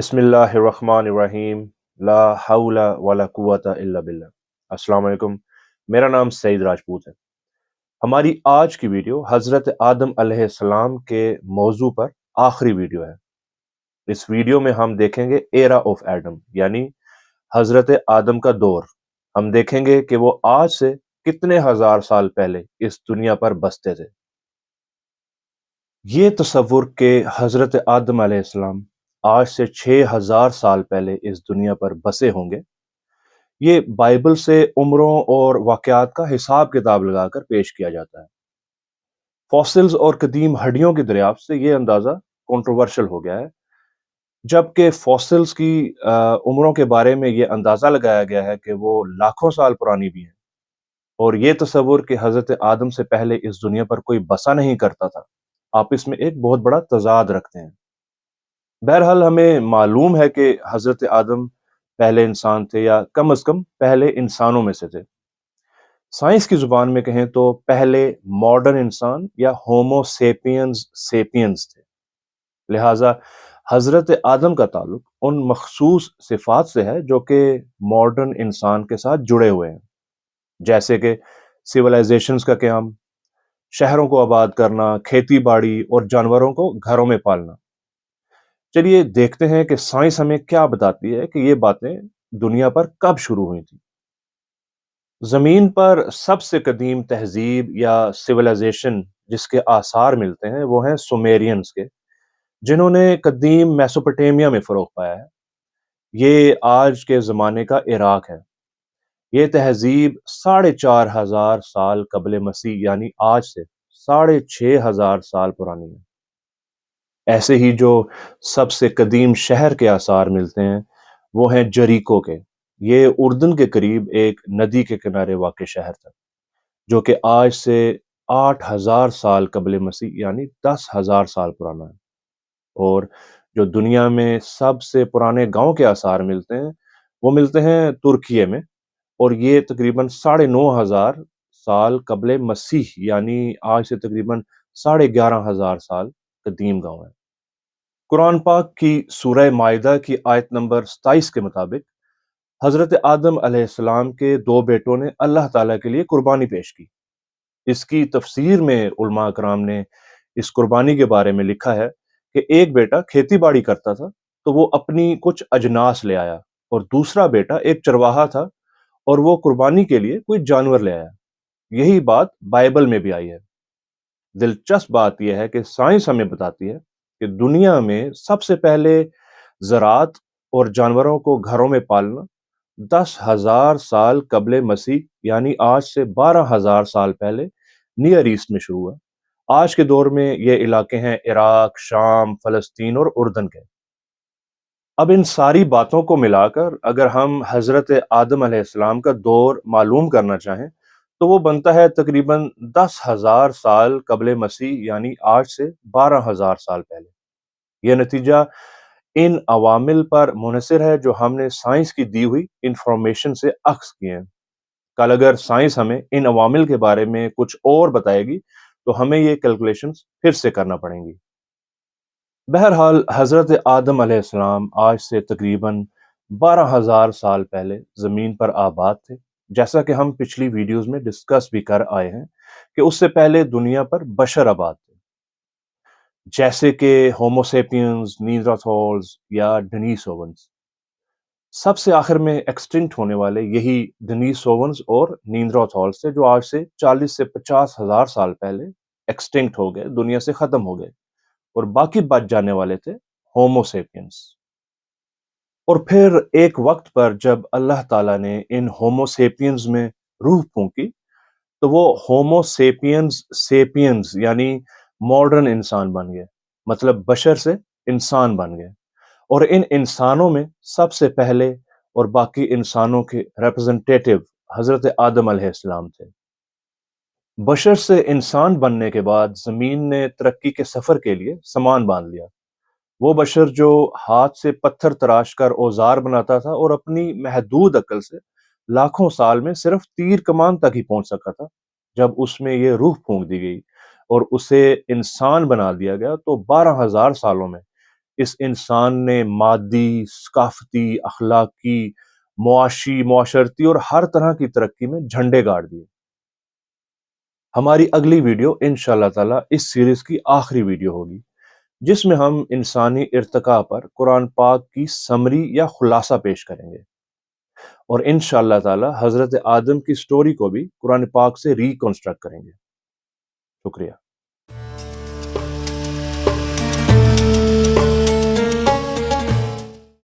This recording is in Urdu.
بسم اللہ الرحمن الرحیم لا حول ولا قوت الا باللہ۔ السلام علیکم، میرا نام سعید راجپوت ہے۔ ہماری آج کی ویڈیو حضرت آدم علیہ السلام کے موضوع پر آخری ویڈیو ہے۔ اس ویڈیو میں ہم دیکھیں گے ایرا آف ایڈم، یعنی حضرت آدم کا دور۔ ہم دیکھیں گے کہ وہ آج سے کتنے ہزار سال پہلے اس دنیا پر بستے تھے۔ یہ تصور کہ حضرت آدم علیہ السلام آج سے 6000 سال پہلے اس دنیا پر بسے ہوں گے، یہ بائبل سے عمروں اور واقعات کا حساب کتاب لگا کر پیش کیا جاتا ہے۔ فوسلز اور قدیم ہڈیوں کی دریافت سے یہ اندازہ کنٹروورشل ہو گیا ہے، جبکہ فوسلز کی عمروں کے بارے میں یہ اندازہ لگایا گیا ہے کہ وہ لاکھوں سال پرانی بھی ہیں، اور یہ تصور کہ حضرت آدم سے پہلے اس دنیا پر کوئی بسا نہیں کرتا تھا، آپس میں ایک بہت بڑا تضاد رکھتے ہیں۔ بہرحال ہمیں معلوم ہے کہ حضرت آدم پہلے انسان تھے، یا کم از کم پہلے انسانوں میں سے تھے۔ سائنس کی زبان میں کہیں تو پہلے ماڈرن انسان یا ہومو سیپینز سیپینز تھے۔ لہٰذا حضرت آدم کا تعلق ان مخصوص صفات سے ہے جو کہ ماڈرن انسان کے ساتھ جڑے ہوئے ہیں، جیسے کہ سویلائزیشنز کا قیام، شہروں کو آباد کرنا، کھیتی باڑی اور جانوروں کو گھروں میں پالنا۔ چلیے دیکھتے ہیں کہ سائنس ہمیں کیا بتاتی ہے کہ یہ باتیں دنیا پر کب شروع ہوئی تھی۔ زمین پر سب سے قدیم تہذیب یا سویلائزیشن جس کے آثار ملتے ہیں وہ ہیں سومیرینز کے، جنہوں نے قدیم میسوپوٹیمیا میں فروغ پایا ہے۔ یہ آج کے زمانے کا عراق ہے۔ یہ تہذیب 4500 سال قبل مسیح، یعنی آج سے 6500 سال پرانی ہے۔ ایسے ہی جو سب سے قدیم شہر کے آثار ملتے ہیں وہ ہیں جریکو کے۔ یہ اردن کے قریب ایک ندی کے کنارے واقع شہر تھا، جو کہ آج سے 8000 سال قبل مسیح یعنی 10,000 سال پرانا ہے۔ اور جو دنیا میں سب سے پرانے گاؤں کے آثار ملتے ہیں وہ ملتے ہیں ترکیے میں، اور یہ تقریباً 9500 سال قبل مسیح یعنی آج سے تقریباً 11,500 سال قدیم گاؤں ہے۔ قرآن پاک کی سورہ مائدہ کی آیت نمبر 27 کے مطابق حضرت آدم علیہ السلام کے 2 بیٹوں نے اللہ تعالیٰ کے لیے قربانی پیش کی۔ اس کی تفسیر میں علماء کرام نے اس قربانی کے بارے میں لکھا ہے کہ ایک بیٹا کھیتی باڑی کرتا تھا تو وہ اپنی کچھ اجناس لے آیا، اور دوسرا بیٹا ایک چرواہا تھا اور وہ قربانی کے لیے کوئی جانور لے آیا۔ یہی بات بائبل میں بھی آئی ہے۔ دلچسپ بات یہ ہے کہ سائنس ہمیں بتاتی ہے کہ دنیا میں سب سے پہلے زراعت اور جانوروں کو گھروں میں پالنا 10,000 سال قبل مسیح یعنی آج سے 12,000 سال پہلے نیئر ایسٹ میں شروع ہوا۔ آج کے دور میں یہ علاقے ہیں عراق، شام، فلسطین اور اردن کے۔ اب ان ساری باتوں کو ملا کر اگر ہم حضرت آدم علیہ السلام کا دور معلوم کرنا چاہیں تو وہ بنتا ہے تقریباً 10,000 سال قبل مسیح یعنی آج سے 12,000 سال پہلے۔ یہ نتیجہ ان عوامل پر منحصر ہے جو ہم نے سائنس کی دی ہوئی انفارمیشن سے اخذ کیے ہیں۔ کل اگر سائنس ہمیں ان عوامل کے بارے میں کچھ اور بتائے گی تو ہمیں یہ کیلکولیشنز پھر سے کرنا پڑیں گی۔ بہرحال حضرت آدم علیہ السلام آج سے تقریباً 12,000 سال پہلے زمین پر آباد تھے، جیسا کہ ہم پچھلی ویڈیوز میں ڈسکس بھی کر آئے ہیں کہ اس سے پہلے دنیا پر بشر آباد تھے، جیسے کہ ہوموسیپینز، نیاندرتھالز یا ڈینیسوونز۔ سب سے آخر میں ایکسٹنکٹ ہونے والے یہی ڈینیسوونز اور نیاندرتھالز تھے، جو آج سے 40 سے 50,000 سال پہلے ایکسٹنکٹ ہو گئے، دنیا سے ختم ہو گئے، اور باقی بچ جانے والے تھے ہوموسیپینز۔ اور پھر ایک وقت پر جب اللہ تعالیٰ نے ان ہوموسیپینز میں روح پھونکی تو وہ ہوموسیپینز سیپینز یعنی ماڈرن انسان بن گئے، مطلب بشر سے انسان بن گئے، اور ان انسانوں میں سب سے پہلے اور باقی انسانوں کے ریپرزنٹیٹیو حضرت آدم علیہ السلام تھے۔ بشر سے انسان بننے کے بعد زمین نے ترقی کے سفر کے لیے سامان باندھ لیا۔ وہ بشر جو ہاتھ سے پتھر تراش کر اوزار بناتا تھا اور اپنی محدود عقل سے لاکھوں سال میں صرف تیر کمان تک ہی پہنچ سکا تھا، جب اس میں یہ روح پھونک دی گئی اور اسے انسان بنا دیا گیا تو 12,000 سالوں میں اس انسان نے مادی، ثقافتی، اخلاقی، معاشرتی اور ہر طرح کی ترقی میں جھنڈے گاڑ دیے۔ ہماری اگلی ویڈیو انشاءاللہ تعالی اس سیریز کی آخری ویڈیو ہوگی، جس میں ہم انسانی ارتقاء پر قرآن پاک کی سمری یا خلاصہ پیش کریں گے، اور انشاءاللہ تعالی حضرت آدم کی سٹوری کو بھی قرآن پاک سے ریکنسٹرکٹ کریں گے۔ شکریہ۔